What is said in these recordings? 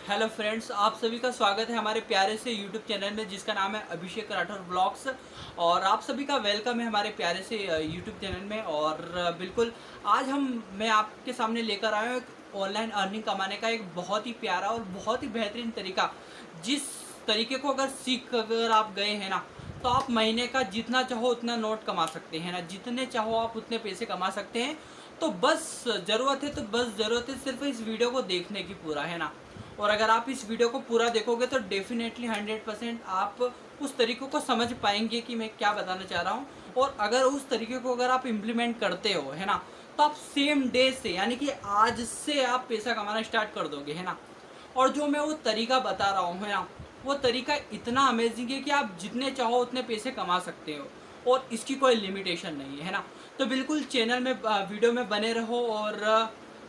Hello friends, आप सभी का स्वागत है हमारे प्यारे से यूट्यूब चैनल में जिसका नाम है अभिषेक राठौर ब्लॉग्स। और आप सभी का वेलकम है हमारे प्यारे से यूट्यूब चैनल में। और बिल्कुल आज मैं आपके सामने लेकर आया हूँ एक ऑनलाइन अर्निंग कमाने का एक बहुत ही प्यारा और बहुत ही बेहतरीन तरीका। जिस तरीके को अगर आप गए हैं ना, तो आप महीने का जितना चाहो उतना नोट कमा सकते हैं ना, जितने चाहो आप उतने पैसे कमा सकते हैं। तो बस ज़रूरत है सिर्फ इस वीडियो को देखने की पूरा, है ना। और अगर आप इस वीडियो को पूरा देखोगे तो डेफिनेटली 100% आप उस तरीके को समझ पाएंगे कि मैं क्या बताना चाह रहा हूँ। और अगर उस तरीके को अगर आप इम्प्लीमेंट करते हो, है ना, तो आप सेम डे से यानी कि आज से आप पैसा कमाना स्टार्ट कर दोगे, है ना। और जो मैं वो तरीका बता रहा हूँ, है ना, वो तरीका इतना अमेजिंग है कि आप जितने चाहो उतने पैसे कमा सकते हो और इसकी कोई लिमिटेशन नहीं है ना। तो बिल्कुल चैनल में वीडियो में बने रहो और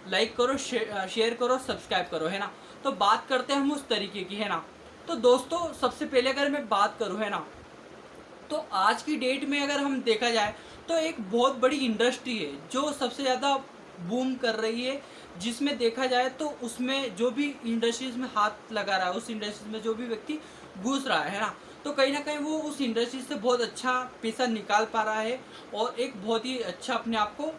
लाइक करो, शेयर करो, सब्सक्राइब करो, है ना। तो बात करते हैं हम उस तरीके की, है ना। तो दोस्तों सबसे पहले अगर मैं बात करूँ, है ना, तो आज की डेट में अगर हम देखा जाए तो एक बहुत बड़ी इंडस्ट्री है जो सबसे ज़्यादा बूम कर रही है। जिसमें देखा जाए तो उसमें जो भी इंडस्ट्रीज में हाथ लगा रहा है, उस इंडस्ट्रीज में जो भी व्यक्ति घुस रहा है ना, तो कहीं ना कहीं वो उस इंडस्ट्री से बहुत अच्छा पैसा निकाल पा रहा है और एक बहुत ही अच्छा अपने आप को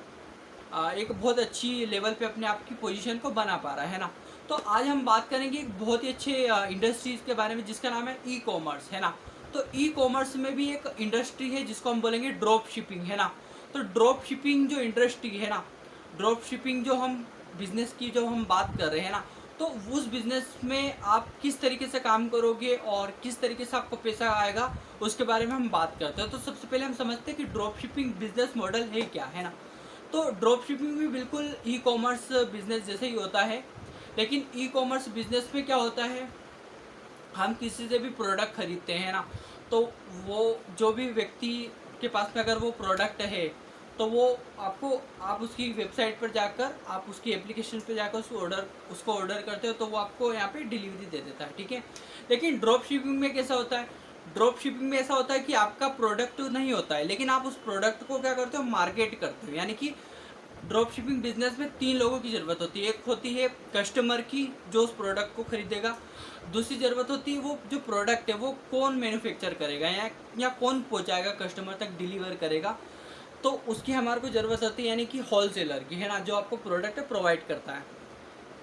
एक बहुत अच्छी लेवल पे अपने आप की पोजीशन को बना पा रहा है ना। तो आज हम बात करेंगे एक बहुत ही अच्छे इंडस्ट्रीज के बारे में जिसका नाम है ई कॉमर्स, है ना। तो ई कॉमर्स में भी एक इंडस्ट्री है जिसको हम बोलेंगे ड्रॉप शिपिंग, है ना। तो ड्रॉप शिपिंग जो इंडस्ट्री है ना, ड्रॉप शिपिंग जो हम बिजनेस की जो हम बात कर रहे हैं ना, तो उस बिजनेस में आप किस तरीके से काम करोगे और किस तरीके से आपको पैसा आएगा उसके बारे में हम बात करते हैं। तो सबसे पहले हम समझते हैं कि ड्रॉप शिपिंग बिजनेस मॉडल है क्या, है ना। तो ड्रॉप शिपिंग भी बिल्कुल ई कॉमर्स बिजनेस जैसे ही होता है। लेकिन ई कॉमर्स बिजनेस में क्या होता है, हम किसी से भी प्रोडक्ट खरीदते हैं ना, तो वो जो भी व्यक्ति के पास में अगर वो प्रोडक्ट है तो वो आपको आप उसकी वेबसाइट पर जाकर आप उसकी एप्लीकेशन पर जाकर उसको ऑर्डर करते हो तो वो आपको यहाँ पे डिलीवरी दे देता है, ठीक है। लेकिन ड्रॉप शिपिंग में कैसा होता है, ड्रॉप शिपिंग में ऐसा होता है कि आपका प्रोडक्ट नहीं होता है लेकिन आप उस प्रोडक्ट को क्या करते हो, मार्केट करते हो। यानी कि ड्रॉप शिपिंग बिजनेस में तीन लोगों की ज़रूरत होती है। एक होती है कस्टमर की जो उस प्रोडक्ट को खरीदेगा, दूसरी ज़रूरत होती है वो जो प्रोडक्ट है वो कौन मैन्युफैक्चर करेगा या कौन पहुंचाएगा कस्टमर तक डिलीवर करेगा, तो उसकी हमारे को ज़रूरत होती है यानी कि होलसेलर की, है ना, जो आपको प्रोडक्ट प्रोवाइड करता है।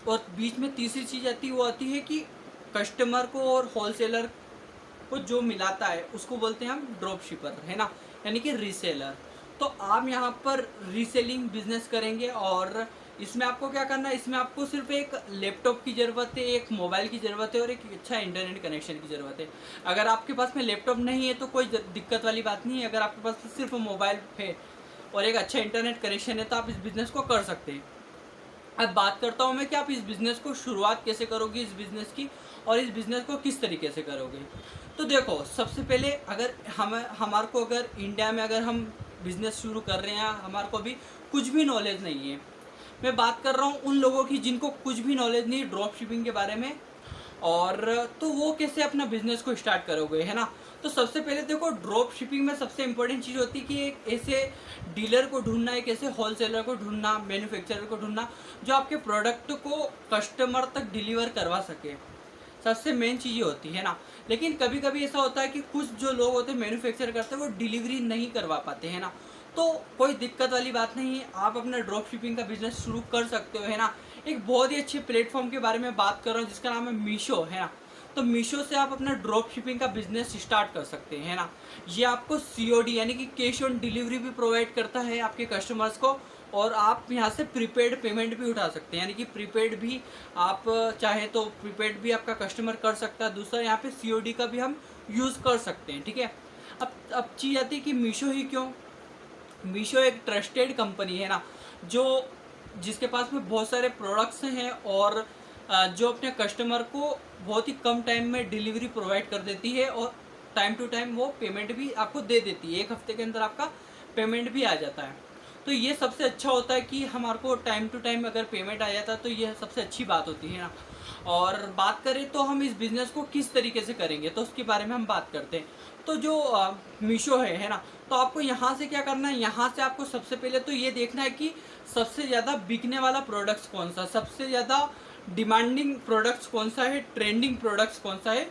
और बीच में तीसरी चीज़ आती है, वो आती है कि कस्टमर को और होलसेलर को जो मिलाता है उसको बोलते हैं हम ड्रॉप शिपर, है ना, यानी कि रीसेलर। तो आप यहाँ पर रीसेलिंग बिजनेस करेंगे और इसमें आपको क्या करना है, इसमें आपको सिर्फ एक लैपटॉप की ज़रूरत है, एक मोबाइल की ज़रूरत है और एक अच्छा इंटरनेट कनेक्शन की ज़रूरत है। अगर आपके पास में लैपटॉप नहीं है तो कोई दिक्कत वाली बात नहीं है। अगर आपके पास सिर्फ मोबाइल है और एक अच्छा इंटरनेट कनेक्शन है तो आप इस बिज़नेस को कर सकते हैं। अब बात करता हूँ मैं कि आप इस बिज़नेस को शुरुआत कैसे करोगे इस बिज़नेस की, और इस बिज़नेस को किस तरीके से करोगे। तो देखो सबसे पहले अगर हमारे को अगर इंडिया में अगर हम बिज़नेस शुरू कर रहे हैं, हमारे को भी कुछ भी नॉलेज नहीं है। मैं बात कर रहा हूँ उन लोगों की जिनको कुछ भी नॉलेज नहीं ड्रॉप शिपिंग के बारे में, और तो वो कैसे अपना बिजनेस को स्टार्ट करोगे, है ना। तो सबसे पहले देखो ड्रॉप शिपिंग में सबसे इंपॉर्टेंट चीज़ होती है कि एक ऐसे डीलर को ढूंढना, एक ऐसे होलसेलर को ढूंढना, मैन्युफैक्चरर को ढूंढना जो आपके प्रोडक्ट को कस्टमर तक डिलीवर करवा सके। सबसे मेन चीज़ ये होती है ना। लेकिन कभी कभी ऐसा होता है कि कुछ जो लोग होते हैं मैन्युफैक्चर करते हैं वो डिलीवरी नहीं करवा पाते हैं ना। तो कोई दिक्कत वाली बात नहीं है, आप अपना ड्रॉप शिपिंग का बिजनेस शुरू कर सकते हो, है ना। एक बहुत ही अच्छे प्लेटफॉर्म के बारे में बात कर रहा हूँ जिसका नाम है मीशो, है ना। तो मीशो से आप अपना ड्रॉप शिपिंग का बिजनेस स्टार्ट कर सकते हैं, है ना। ये आपको सीओडी यानी कि कैश ऑन डिलीवरी भी प्रोवाइड करता है आपके कस्टमर्स को, और आप यहाँ से प्रीपेड पेमेंट भी उठा सकते हैं। यानी कि प्रीपेड भी आप चाहे तो प्रीपेड भी आपका कस्टमर कर सकता है। दूसरा यहाँ पे सीओडी का भी हम यूज़ कर सकते हैं, ठीक है। अब चीज़ आती है कि मीशो ही क्यों। मीशो एक ट्रस्टेड कंपनी है ना, जो जिसके पास में बहुत सारे प्रोडक्ट्स हैं और जो अपने कस्टमर को बहुत ही कम टाइम में डिलीवरी प्रोवाइड कर देती है और टाइम टू टाइम वो पेमेंट भी आपको दे देती है। एक हफ्ते के अंदर आपका पेमेंट भी आ जाता है। तो ये सबसे अच्छा होता है कि हमारे को टाइम टू टाइम अगर पेमेंट आ जाता है तो ये सबसे अच्छी बात होती है ना। और बात करें तो हम इस बिज़नेस को किस तरीके से करेंगे तो उसके बारे में हम बात करते हैं। तो जो मीशो है ना, तो आपको यहाँ से क्या करना है, यहाँ से आपको सबसे पहले तो ये देखना है कि सबसे ज़्यादा बिकने वाला प्रोडक्ट्स कौन सा, सबसे ज़्यादा डिमांडिंग प्रोडक्ट्स कौन सा है, ट्रेंडिंग प्रोडक्ट्स कौन सा है,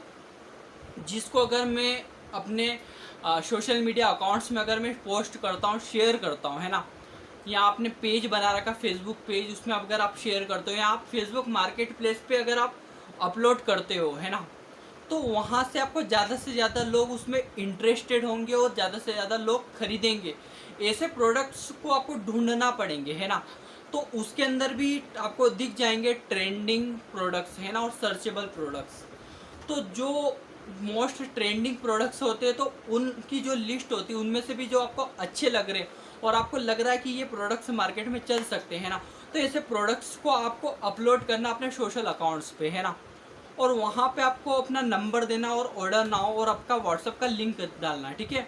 जिसको अगर मैं अपने सोशल मीडिया अकाउंट्स में अगर मैं पोस्ट करता हूँ, शेयर करता हूँ, है ना, या आपने पेज बना रखा फेसबुक पेज, उसमें अगर आप शेयर करते हो या आप फेसबुक मार्केट प्लेस पे अगर आप अपलोड करते हो, है ना, तो वहाँ से आपको ज़्यादा से ज़्यादा लोग उसमें इंटरेस्टेड होंगे और ज़्यादा से ज़्यादा लोग खरीदेंगे। ऐसे प्रोडक्ट्स को आपको ढूंढना पड़ेंगे, है ना, तो उसके अंदर भी आपको दिख जाएंगे ट्रेंडिंग प्रोडक्ट्स, है ना, और सर्चेबल प्रोडक्ट्स। तो जो मोस्ट ट्रेंडिंग प्रोडक्ट्स होते हैं तो उनकी जो लिस्ट होती है उनमें से भी जो आपको अच्छे लग रहे और आपको लग रहा है कि ये प्रोडक्ट्स मार्केट में चल सकते हैं ना, तो ऐसे प्रोडक्ट्स को आपको अपलोड करना अपने सोशल अकाउंट्स पे, है ना, और वहाँ पे आपको अपना नंबर देना और ऑर्डर नाउ और आपका व्हाट्सएप का लिंक डालना, ठीक है।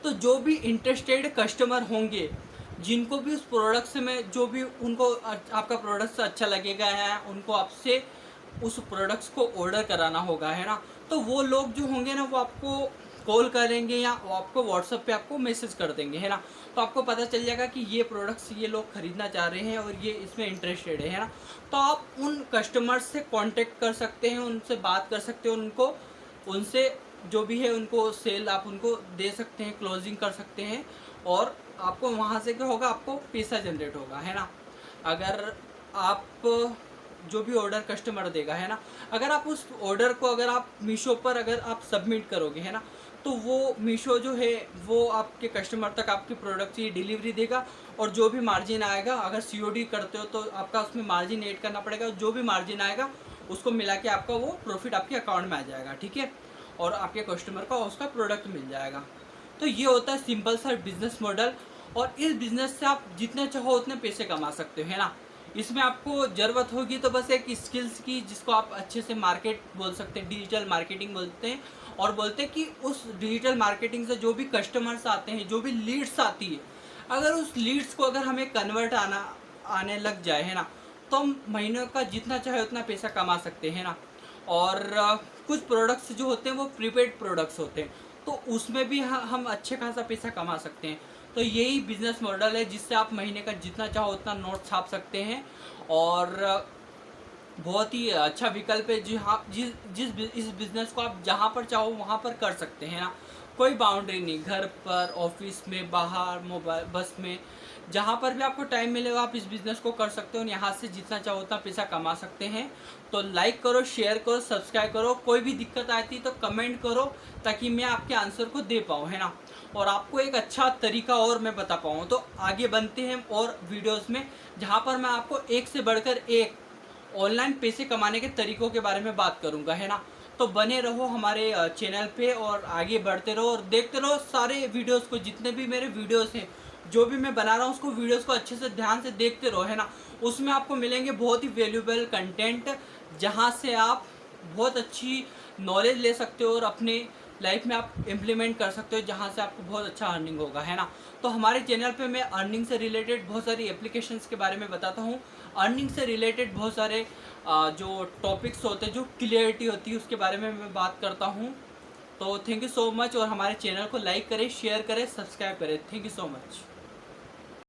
तो जो भी इंटरेस्टेड कस्टमर होंगे, जिनको भी उस प्रोडक्ट में जो भी उनको आपका प्रोडक्ट अच्छा लगेगा है, उनको आपसे उस प्रोडक्ट्स को ऑर्डर कराना होगा, है ना, तो वो लोग जो होंगे ना वो आपको कॉल करेंगे या वो आपको व्हाट्सएप पे आपको मैसेज कर देंगे, है ना, तो आपको पता चल जाएगा कि ये प्रोडक्ट्स ये लोग खरीदना चाह रहे हैं और ये इसमें इंटरेस्टेड है ना, तो आप उन कस्टमर्स से कांटेक्ट कर सकते हैं, उनसे बात कर सकते हैं, उनको उनसे जो भी है उनको सेल आप उनको दे सकते हैं, क्लोजिंग कर सकते हैं, और आपको वहाँ से क्या होगा, आपको पैसा जनरेट होगा, है ना। अगर आप जो भी ऑर्डर कस्टमर देगा, है ना, अगर आप उस ऑर्डर को अगर आप मीशो पर अगर आप सबमिट करोगे, है ना, तो वो मीशो जो है वो आपके कस्टमर तक आपकी प्रोडक्ट की डिलीवरी देगा, और जो भी मार्जिन आएगा, अगर सीओडी करते हो तो आपका उसमें मार्जिन ऐड करना पड़ेगा, जो भी मार्जिन आएगा उसको मिला के आपका वो प्रॉफिट आपके अकाउंट में आ जाएगा, ठीक है, और आपके कस्टमर को उसका प्रोडक्ट मिल जाएगा। तो ये होता है सिंपल सा बिजनेस मॉडल, और इस बिजनेस से आप जितने चाहो उतने पैसे कमा सकते हो, है ना। इसमें आपको ज़रूरत होगी तो बस एक स्किल्स की, जिसको आप अच्छे से मार्केट बोल सकते हैं, डिजिटल मार्केटिंग बोलते हैं, और बोलते हैं कि उस डिजिटल मार्केटिंग से जो भी कस्टमर्स आते हैं, जो भी लीड्स आती है, अगर उस लीड्स को अगर हमें कन्वर्ट आने लग जाए, है ना, तो हम महीनों का जितना चाहे उतना पैसा कमा सकते हैं ना। और कुछ प्रोडक्ट्स जो होते हैं वो प्रीपेड प्रोडक्ट्स होते हैं, तो उसमें भी हम अच्छे खासा पैसा कमा सकते हैं। तो यही बिजनेस मॉडल है जिससे आप महीने का जितना चाहो उतना नोट छाप सकते हैं, और बहुत ही अच्छा विकल्प है जी। हाँ, इस बिज़नेस को आप जहाँ पर चाहो वहाँ पर कर सकते हैं ना, कोई बाउंड्री नहीं, घर पर, ऑफिस में, बाहर, मोबाइल, बस में, जहाँ पर भी आपको टाइम मिलेगा आप इस बिज़नेस को कर सकते हो, यहाँ से जितना चाहो उतना पैसा कमा सकते हैं। तो लाइक करो, शेयर करो, सब्सक्राइब करो, कोई भी दिक्कत आती तो कमेंट करो ताकि मैं आपके आंसर को दे पाऊँ, है ना, और आपको एक अच्छा तरीका और मैं बता पाऊँ। तो आगे बनते हैं और वीडियोज़ में, जहाँ पर मैं आपको एक से बढ़कर एक ऑनलाइन पैसे कमाने के तरीकों के बारे में बात करूंगा, है ना। तो बने रहो हमारे चैनल पे और आगे बढ़ते रहो और देखते रहो सारे वीडियोस को, जितने भी मेरे वीडियोस हैं, जो भी मैं बना रहा हूँ उसको वीडियोस को अच्छे से ध्यान से देखते रहो, है ना। उसमें आपको मिलेंगे बहुत ही वैल्यूएबल कंटेंट, जहाँ से आप बहुत अच्छी नॉलेज ले सकते हो और अपने लाइफ में आप इम्प्लीमेंट कर सकते हो, जहाँ से आपको बहुत अच्छा अर्निंग होगा, है ना। तो हमारे चैनल पे मैं अर्निंग से रिलेटेड बहुत सारी एप्लीकेशंस के बारे में बताता हूँ, अर्निंग से रिलेटेड बहुत सारे जो टॉपिक्स होते हैं, जो क्लियरिटी होती है उसके बारे में मैं बात करता हूँ। तो थैंक यू सो मच, और हमारे चैनल को लाइक करें, शेयर करें, सब्सक्राइब करें। Thank you so much.